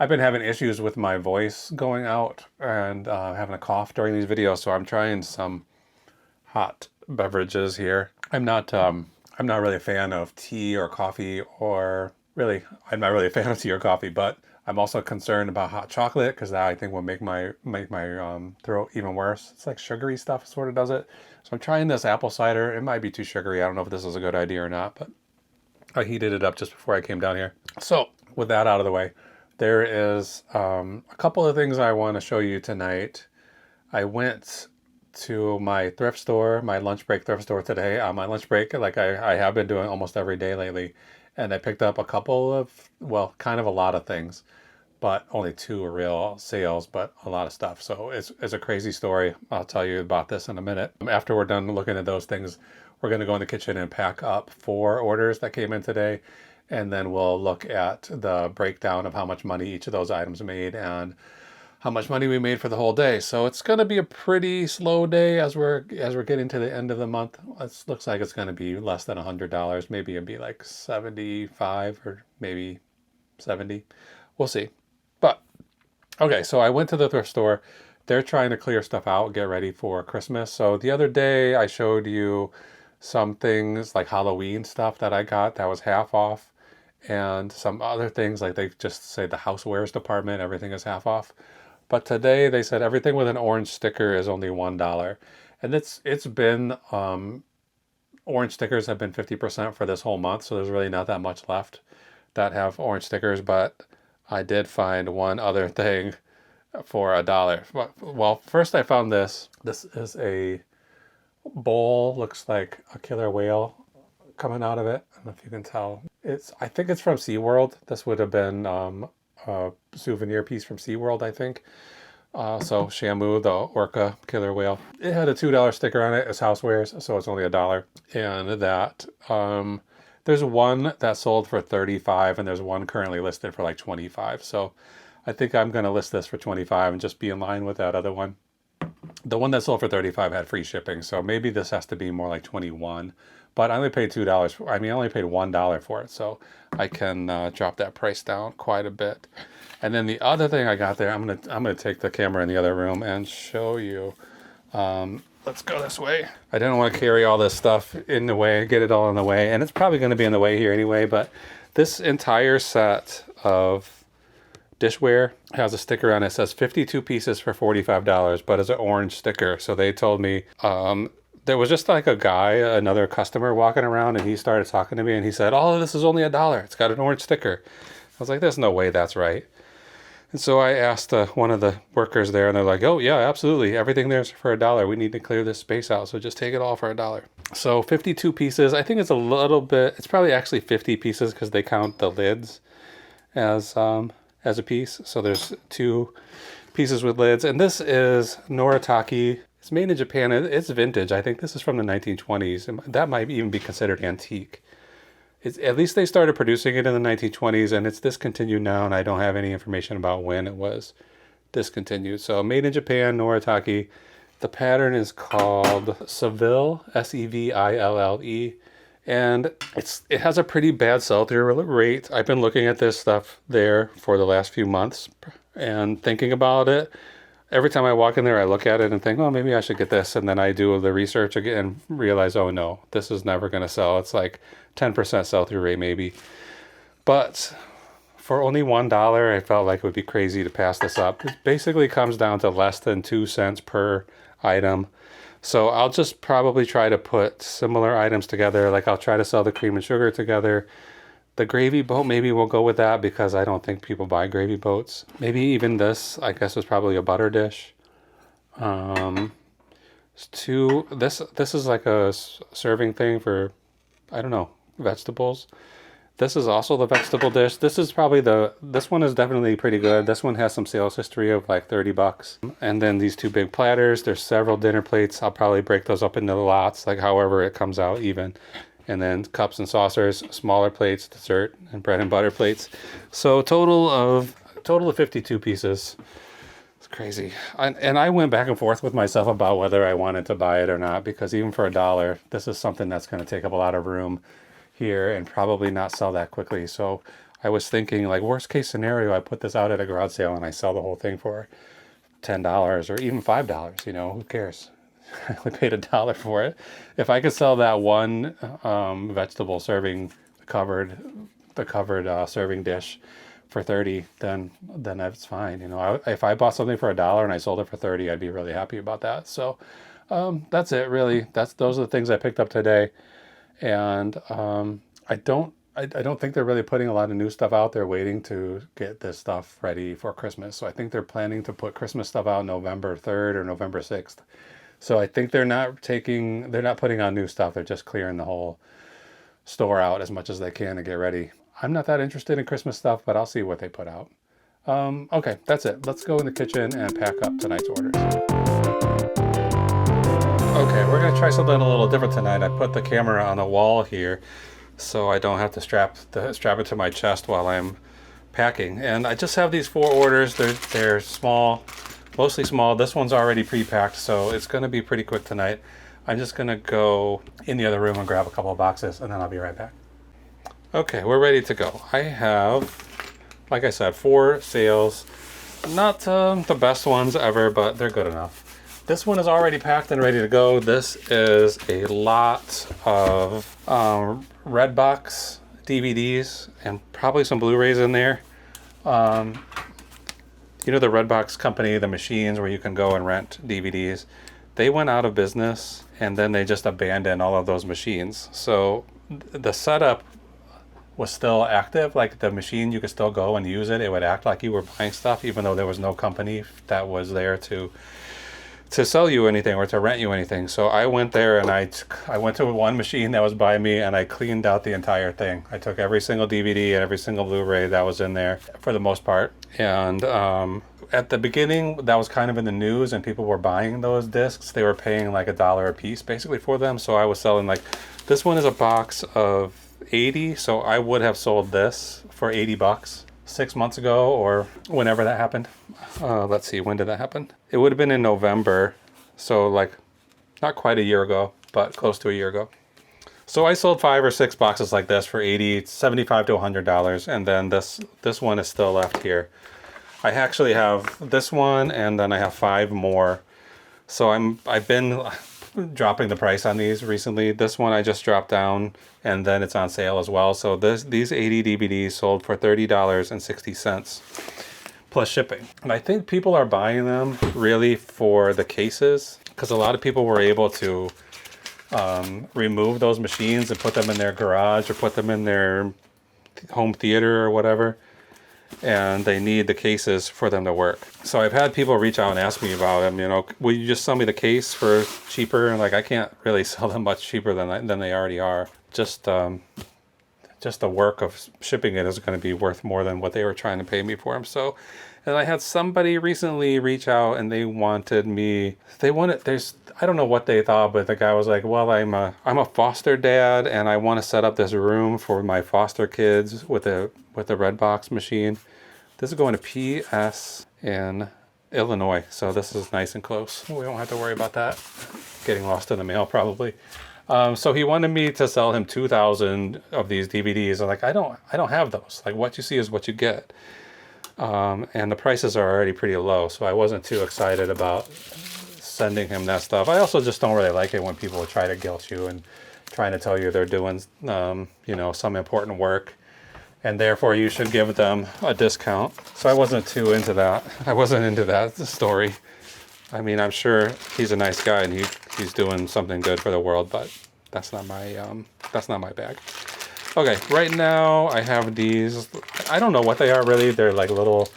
I've been having issues with my voice going out and having a cough during these videos, so I'm trying some hot beverages here. I'm not really a fan of tea or coffee, or really, I'm not really a fan of tea or coffee, but I'm also concerned about hot chocolate because that I think will make my throat even worse. It's like sugary stuff sort of does it. So I'm trying this apple cider. It might be too sugary. I don't know if this is a good idea or not, but I heated it up just before I came down here. So with that out of the way, there is a couple of things I want to show you tonight. I went to my thrift store, my lunch break thrift store today on my lunch break, like I have been doing almost every day lately. And I picked up a couple of, well, kind of a lot of things, but only two real sales, but a lot of stuff. So it's a crazy story. I'll tell you about this in a minute. After we're done looking at those things, we're going to go in the kitchen and pack up 4 orders that came in today. And then we'll look at the breakdown of how much money each of those items made and how much money we made for the whole day. So it's going to be a pretty slow day as we're getting to the end of the month. It looks like it's going to be less than $100. Maybe it'll be like 75 or maybe 70. We'll see. But okay, so I went to the thrift store. They're trying to clear stuff out, get ready for Christmas. So the other day I showed you some things like Halloween stuff that I got that was half off, and some other things like they just say the housewares department, everything is half off. But today they said everything with an orange sticker is only $1. And it's been, orange stickers have been 50% for this whole month. So there's really not that much left that have orange stickers. But I did find one other thing for $1. Well, first I found this. This is a bowl, looks like a killer whale coming out of it. I don't know if you can tell. I think it's from SeaWorld. This would have been a souvenir piece from SeaWorld, I think. So Shamu, the orca killer whale. It had a $2 sticker on it as housewares, so it's only $1. And that there's one that sold for $35, and there's one currently listed for like $25. So I think I'm going to list this for $25 and just be in line with that other one. The one that sold for $35 had free shipping, so maybe this has to be more like $21. But I only paid $2. I only paid $1 for it, so I can drop that price down quite a bit. And then the other thing I got there, I'm gonna take the camera in the other room and show you. Let's go this way. I didn't want to carry all this stuff in the way, get it all in the way, and it's probably going to be in the way here anyway. But this entire set of dishware has a sticker on it that says 52 pieces for $45, but it's an orange sticker. So they told me there was just like a guy, another customer walking around, and he started talking to me and he said, "Oh, this is only $1. It's got an orange sticker." I was like, "There's no way that's right." And so I asked one of the workers there, and they're like, "Oh yeah, absolutely. Everything there's for $1. We need to clear this space out, so just take it all for $1." So 52 pieces. I think it's a little bit. It's probably actually 50 pieces because they count the lids as a piece. So there's 2 pieces with lids, and this is Noritake. It's made in Japan. It's vintage. I think this is from the 1920s. And that might even be considered antique. At least they started producing it in the 1920s, and it's discontinued now, and I don't have any information about when it was discontinued. So made in Japan, Noritake. The pattern is called Seville, Seville, and it has a pretty bad sell-through rate. I've been looking at this stuff there for the last few months and thinking about it. Every time I walk in there, I look at it and think, "Oh, maybe I should get this." And then I do the research again and realize, oh no, this is never going to sell. It's like 10% sell-through rate maybe. But for only $1, I felt like it would be crazy to pass this up. It basically comes down to less than 2 cents per item. So I'll just probably try to put similar items together. Like I'll try to sell the cream and sugar together. The gravy boat, maybe we'll go with that because I don't think people buy gravy boats. Maybe even this, I guess, was probably a butter dish. This is like a serving thing for, I don't know, vegetables. This is also the vegetable dish. This one is definitely pretty good. This one has some sales history of like $30. And then these 2 big platters, there's several dinner plates. I'll probably break those up into lots, like however it comes out even. And then cups and saucers, smaller plates, dessert, and bread and butter plates. So total of 52 pieces. It's crazy. And I went back and forth with myself about whether I wanted to buy it or not, because even for $1, this is something that's going to take up a lot of room here and probably not sell that quickly. So I was thinking, like, worst case scenario, I put this out at a garage sale and I sell the whole thing for $10 or even $5, you know, who cares? I only paid $1 for it. If I could sell that one vegetable serving the covered serving dish for 30, then that's fine. You know, if I bought something for $1 and I sold it for 30, I'd be really happy about that. So that's it, really. Those are the things I picked up today, and I don't think they're really putting a lot of new stuff out. They're waiting to get this stuff ready for Christmas. So I think they're planning to put Christmas stuff out November 3rd or November 6th. So I think they're not putting on new stuff. They're just clearing the whole store out as much as they can to get ready. I'm not that interested in Christmas stuff, but I'll see what they put out. Okay, that's it. Let's go in the kitchen and pack up tonight's orders. Okay, we're gonna try something a little different tonight. I put the camera on the wall here so I don't have to strap it to my chest while I'm packing. And I just have these 4 orders. They're small, mostly small. This one's already pre-packed, so it's gonna be pretty quick tonight. I'm just gonna go in the other room and grab a couple of boxes, and then I'll be right back. Okay, we're ready to go. I have, like I said, 4 sales. Not the best ones ever, but they're good enough. This one is already packed and ready to go. This is a lot of Redbox DVDs and probably some Blu-rays in there. You know the Redbox company, the machines where you can go and rent DVDs. They went out of business and then they just abandoned all of those machines. So the setup was still active, like the machine, you could still go and use it. It would act like you were buying stuff, even though there was no company that was there to sell you anything or to rent you anything. So I went there and I went to one machine that was by me and I cleaned out the entire thing. I took every single DVD and every single Blu-ray that was in there for the most part. And at the beginning, that was kind of in the news and people were buying those discs. They were paying like $1 a piece basically for them. So I was selling, like, this one is a box of 80, so I would have sold this for $80 6 months ago or whenever that happened. Let's see, when did that happen? It would have been in November, so like not quite a year ago, but close to a year ago. So I sold 5 or 6 boxes like this for $80, $75 to $100, and then this one is still left here. I actually have this one, and then I have 5 more. So I've been dropping the price on these recently. This one I just dropped down, and then it's on sale as well. So these 80 DVDs sold for $30.60 plus shipping. And I think people are buying them really for the cases, because a lot of people were able to remove those machines and put them in their garage or put them in their home theater or whatever, and they need the cases for them to work. So I've had people reach out and ask me about them, you know, will you just sell me the case for cheaper? And like, I can't really sell them much cheaper than they already are. Just the work of shipping it is going to be worth more than what they were trying to pay me for them. So, and I had somebody recently reach out and I don't know what they thought, but the guy was like, well, I'm a foster dad and I want to set up this room for my foster kids with the Redbox machine. This is going to PS in Illinois, so this is nice and close. We don't have to worry about that getting lost in the mail probably. So he wanted me to sell him 2,000 of these DVDs. I'm like, I don't have those. Like, what you see is what you get. And the prices are already pretty low, so I wasn't too excited about sending him that stuff. I also just don't really like it when people try to guilt you and trying to tell you they're doing, you know, some important work, and therefore you should give them a discount. So I wasn't too into that. I wasn't into that story. I mean, I'm sure he's a nice guy and he's doing something good for the world, but that's not my bag. Okay, right now I have these. I don't know what they are really. They're like little,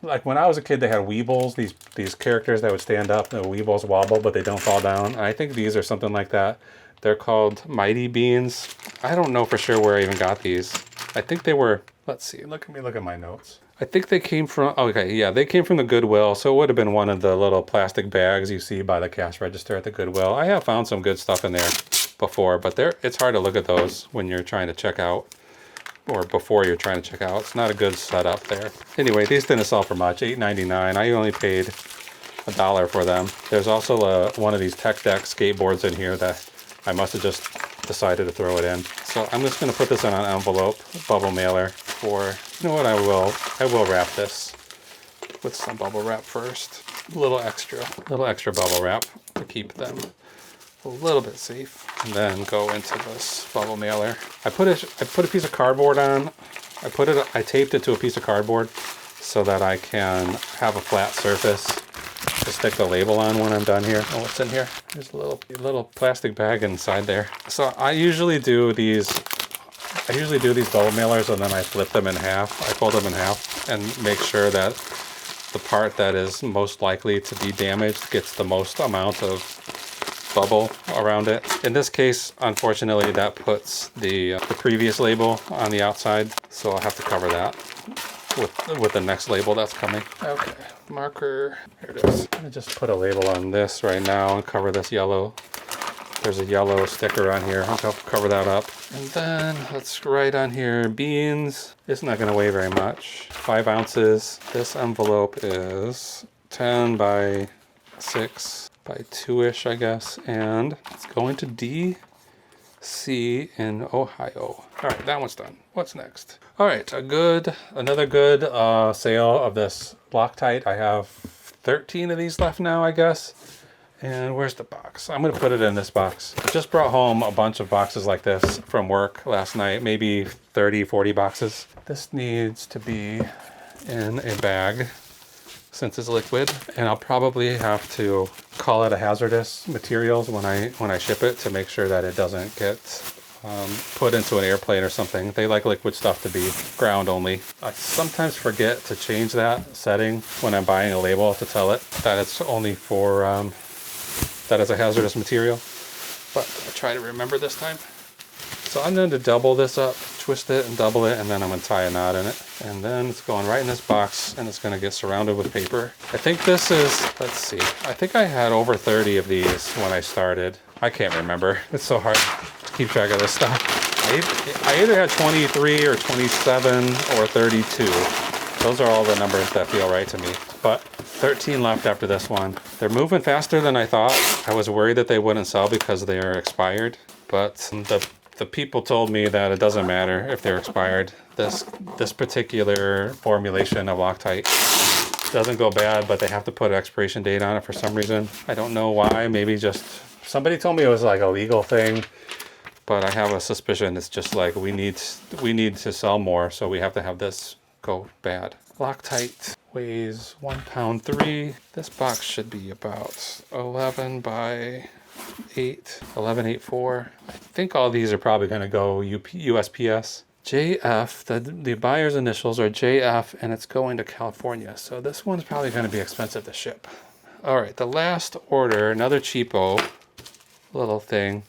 like when I was a kid, they had Weebles, these characters that would stand up. The Weebles wobble, but they don't fall down. I think these are something like that. They're called Mighty Beans. I don't know for sure where I even got these. I think they were, let's see, look at my notes. I think they came from, okay, yeah, they came from the Goodwill, so it would have been one of the little plastic bags you see by the cash register at the Goodwill. I have found some good stuff in there before, but it's hard to look at those when you're trying to check out, or before you're trying to check out. It's not a good setup there. Anyway, these didn't sell for much, $8.99. I only paid $1 for them. There's also one of these Tech Deck skateboards in here that I must have just decided to throw it in. So I'm just going to put this in an envelope, bubble mailer for, you know what, I will wrap this with some bubble wrap first. A little extra bubble wrap to keep them a little bit safe. And then go into this bubble mailer. I put a piece of cardboard on. I taped it to a piece of cardboard so that I can have a flat surface to stick the label on when I'm done here. Oh, what's in here? There's a little plastic bag inside there. So I usually do these bubble mailers and then I flip them in half. I fold them in half and make sure that the part that is most likely to be damaged gets the most amount of bubble around it. In this case, unfortunately, that puts the previous label on the outside, so I'll have to cover that with the next label that's coming. Okay, marker, here it is. I'm gonna just put a label on this right now and cover this yellow. There's a yellow sticker on here. I'll cover that up. And then let's write on here beans. It's not gonna weigh very much. 5 ounces. This envelope is 10 by 6 by 2-ish, I guess. And it's going to DC in Ohio. All right, that one's done. What's next? All right, another good sale of this Loctite. I have 13 of these left now, I guess. And where's the box? I'm gonna put it in this box. I just brought home a bunch of boxes like this from work last night, maybe 30, 40 boxes. This needs to be in a bag since it's liquid, and I'll probably have to call it a hazardous materials when I ship it to make sure that it doesn't get put into an airplane or something. They like liquid stuff to be ground only. I sometimes forget to change that setting when I'm buying a label to tell it that it's only for that is a hazardous material, but I try to remember this time. So I'm going to double this up, twist it and double it, and then I'm going to tie a knot in it. And then it's going right in this box, and it's going to get surrounded with paper. I think this is, let's see, I think I had over 30 of these when I started. I can't remember. It's so hard to keep track of this stuff. I either had 23 or 27 or 32. Those are all the numbers that feel right to me. But 13 left after this one. They're moving faster than I thought. I was worried that they wouldn't sell because they are expired, but the people told me that it doesn't matter if they're expired. This particular formulation of Loctite doesn't go bad, but they have to put an expiration date on it for some reason. I don't know why. Maybe just somebody told me it was like a legal thing, but I have a suspicion it's just like we need to sell more, so we have to have this go bad. Loctite weighs 1 pound 3. This box should be about 11 by 8, 11.84. I think all these are probably going to go USPS. JF, the buyer's initials are JF, and it's going to California. So this one's probably going to be expensive to ship. All right, the last order, another cheapo little thing,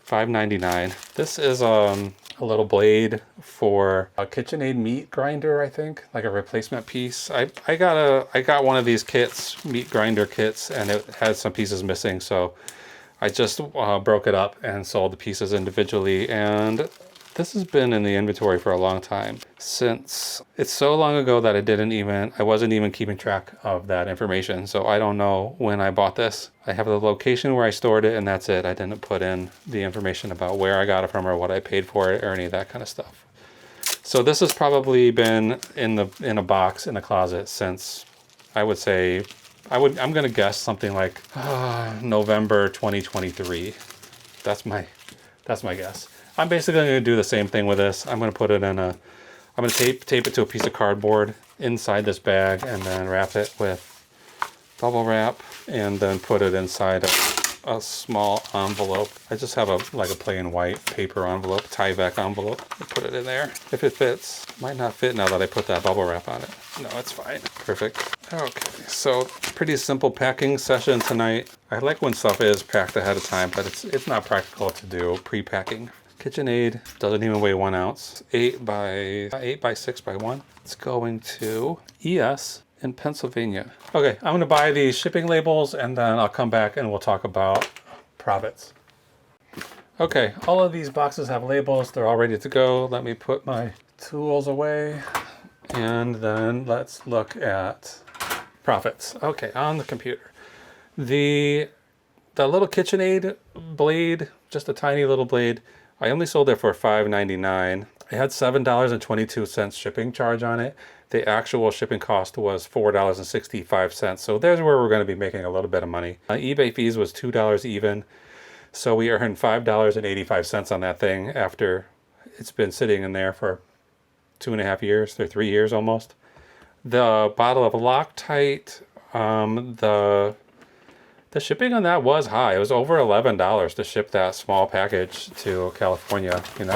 $5.99. This is a little blade for a KitchenAid meat grinder, I think, like a replacement piece. I got one of these kits, meat grinder kits, and it had some pieces missing, so I just broke it up and sold the pieces individually. And this has been in the inventory for a long time, since it's so long ago that I wasn't even keeping track of that information. So I don't know when I bought this. I have the location where I stored it, and that's it. I didn't put in the information about where I got it from or what I paid for it or any of that kind of stuff. So this has probably been in a box in the closet since, I would say, I'm gonna guess something like November 2023. That's my guess. I'm basically gonna do the same thing with this. I'm gonna put it in I'm gonna tape it to a piece of cardboard inside this bag, and then wrap it with bubble wrap, and then put it inside a small envelope. I just have a plain white paper envelope, Tyvek envelope. I'll put it in there if it fits. Might not fit now that I put that bubble wrap on it. No, it's fine. Perfect. Okay, so pretty simple packing session tonight. I like when stuff is packed ahead of time, but it's not practical to do pre-packing. KitchenAid doesn't even weigh 1 ounce. 8 by 6 by 1. It's going to ES in Pennsylvania. Okay, I'm gonna buy these shipping labels, and then I'll come back and we'll talk about profits. Okay, all of these boxes have labels. They're all ready to go. Let me put my tools away, and then let's look at profits. Okay, on the computer. The the little KitchenAid blade, just a tiny little blade, I only sold it for $5.99. It had $7.22 shipping charge on it. The actual shipping cost was $4.65. So there's where we're going to be making a little bit of money. eBay fees was $2 even. So we earned $5.85 on that thing after it's been sitting in there for 2.5 years or 3 years almost. The bottle of Loctite, the shipping on that was high. It was over $11 to ship that small package to California. I mean,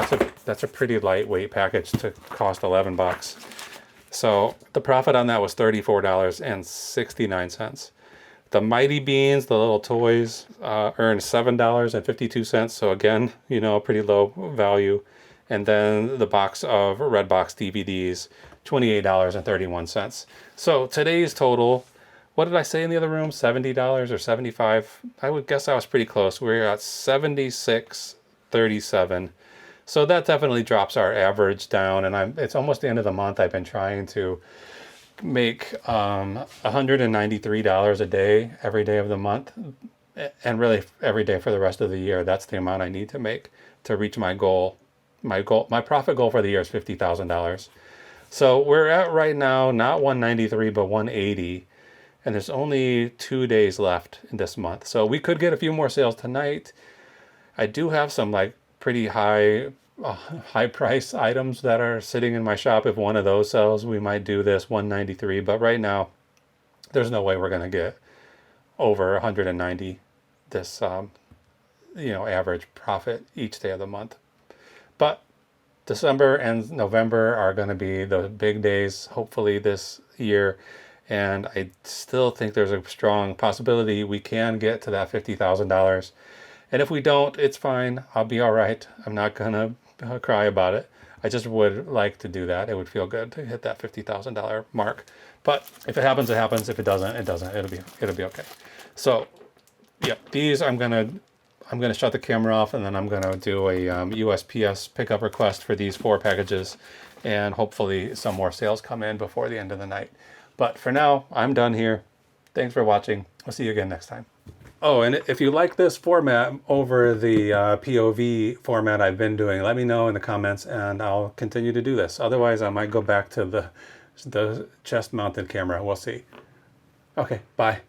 that's a pretty lightweight package to cost $11. So the profit on that was $34.69. The Mighty Beans, the little toys, earned $7.52. So again, you know, pretty low value. And then the box of Redbox DVDs, $28.31. So today's total, what did I say in the other room? $70 or $75? I would guess I was pretty close. We're at $76.37. So that definitely drops our average down. And it's almost the end of the month. I've been trying to make $193 a day every day of the month. And really every day for the rest of the year. That's the amount I need to make to reach my goal. My profit goal for the year is $50,000. So we're at right now, not 193, but 180. And there's only 2 days left in this month. So we could get a few more sales tonight. I do have some like pretty high price items that are sitting in my shop. If one of those sells, we might do this 193. But right now, there's no way we're going to get over 190 this, average profit each day of the month. But December and November are going to be the big days, hopefully this year. And I still think there's a strong possibility we can get to that $50,000. And if we don't, it's fine. I'll be all right. I'm not going to cry about it. I just would like to do that. It would feel good to hit that $50,000 mark. But if it happens, it happens. If it doesn't, it doesn't. It'll be okay. So, yeah, these I'm gonna shut the camera off, and then I'm gonna do a USPS pickup request for these 4 packages, and hopefully some more sales come in before the end of the night. But for now, I'm done here. Thanks for watching. I'll see you again next time. Oh, and if you like this format over the POV format I've been doing, let me know in the comments and I'll continue to do this. Otherwise, I might go back to the chest-mounted camera. We'll see. Okay, bye.